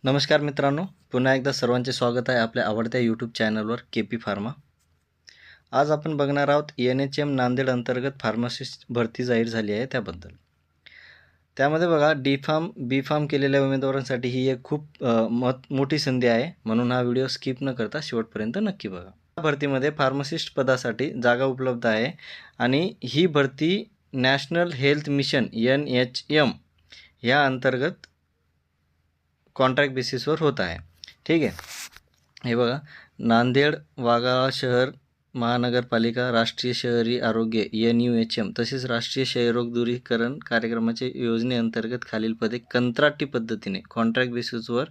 नमस्कार मित्रांनो, पुन्हा एकदा सर्वांचे स्वागत आहे आपल्या आवडत्या यूट्यूब चॅनलवर के.पी. फार्मा. आज आपण बघणार आहोत NHM नांदेड अंतर्गत फार्मासिस्ट भरती जाहीर झाली आहे त्याबद्दल. त्यामध्ये बघा बी फार्म केलेल्या उमेदवारांसाठी ही एक खूप मोठी संधी आहे, म्हणून हा व्हिडिओ स्किप न करता शेवटपर्यंत नक्की बघा. या भरतीमध्ये फार्मासिस्ट पदासाठी जागा उपलब्ध आहे आणि ही भरती नॅशनल हेल्थ मिशन NHM या अंतर्गत कॉन्ट्रॅक्ट बेसिसवर होत आहे. ठीक आहे. हे बघा, नांदेड वाघाळा शहर महानगरपालिका राष्ट्रीय शहरी आरोग्य NUHM तसेच राष्ट्रीय क्षयरोग दूरीकरण कार्यक्रमाच्या योजनेअंतर्गत खालील पदे कंत्राटी पद्धतीने कॉन्ट्रॅक्ट बेसिसवर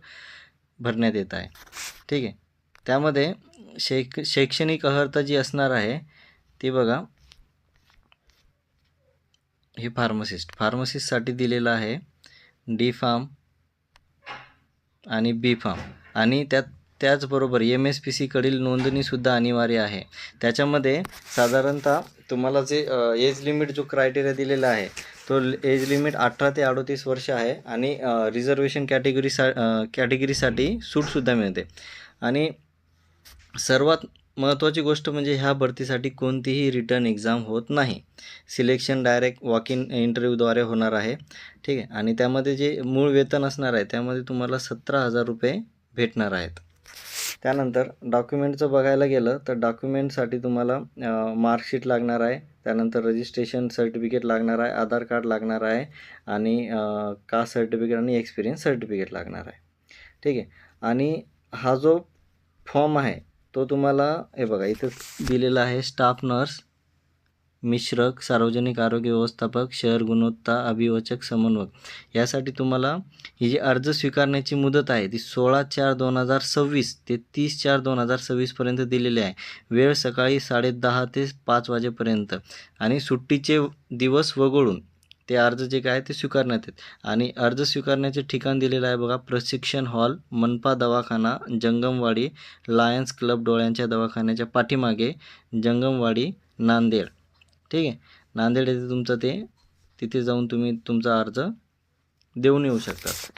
भरण्यात येत आहे. ठीक आहे. त्यामध्ये शैक्षणिक अर्हता जी असणार आहे ती बघा, हे फार्मसिस्टसाठी दिलेलं आहे D.Pharm आणि B.Pharm आणि त्याचबरोबर MSPC कडील नोंदणीसुद्धा अनिवार्य आहे. त्याच्यामध्ये साधारणतः तुम्हाला जे एज लिमिट जो क्रायटेरिया दिलेला आहे तो एज लिमिट 18 ते 38 वर्ष आहे आणि रिझर्वेशन कॅटेगरीसाठी सूटसुद्धा मिळते. आणि सर्वात महत्त्वाची गोष्ट म्हणजे ह्या भरतीसाठी कोणतीही रिटर्न एक्झाम होत नाही. सिलेक्शन डायरेक्ट वॉक इन इंटरव्ह्यूद्वारे होणार आहे. ठीक आहे. आणि त्यामध्ये जे मूळ वेतन असणार आहे त्यामध्ये तुम्हाला 17,000 रुपये भेटणार आहेत. त्यानंतर डॉक्युमेंटचं बघायला गेलं तर डॉक्युमेंटसाठी तुम्हाला मार्कशीट लागणार आहे, त्यानंतर रजिस्ट्रेशन सर्टिफिकेट लागणार आहे, आधार कार्ड लागणार आहे आणि कास्ट सर्टिफिकेट आणि एक्सपिरियन्स सर्टिफिकेट लागणार आहे. ठीक आहे. आणि हा जो फॉर्म आहे तो तुम्हाला हे बघा इथं दिलेला आहे, स्टाफ नर्स, मिश्रक, सार्वजनिक आरोग्य व्यवस्थापक, शहर गुणवत्ता अभिवाचक समन्वयक यासाठी तुम्हाला ही जी अर्ज स्वीकारण्याची मुदत आहे ती 16/4/2026 ते 30/4/2026 पर्यंत दिलेली आहे. वेळ सकाळी 10:30 ते 5 वाजेपर्यंत आणि सुट्टीचे दिवस वगळून ते अर्ज जे काय ते स्वीकारण्यात येत. आणि अर्ज स्वीकारण्याचे ठिकाण दिलेलं आहे बघा, प्रशिक्षण हॉल, मनपा दवाखाना, जंगमवाडी, लायन्स क्लब डोळ्यांच्या दवाखान्याच्या पाठीमागे, जंगमवाडी, नांदेड. ठीक आहे. नांदेड येथे तिथे जाऊन तुम्ही तुमचा अर्ज देऊन येऊ शकतात.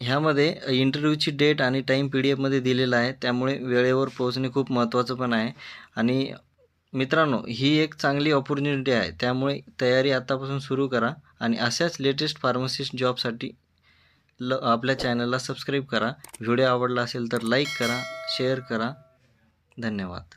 ह्यामध्ये इंटरव्ह्यूची डेट आणि टाईम PDF दिलेला आहे, त्यामुळे वेळेवर पोहोचणे खूप महत्त्वाचं पण आहे. आणि मित्रांनो, ही एक चांगली ऑपॉर्च्युनिटी आहे, त्यामुळे तयारी आत्तापासून सुरू करा आणि अशाच लेटेस्ट फार्मासिस्ट जॉबसाठी आपल्या चॅनलला सबस्क्राईब करा. व्हिडिओ आवडला असेल तर लाईक करा, शेअर करा. धन्यवाद.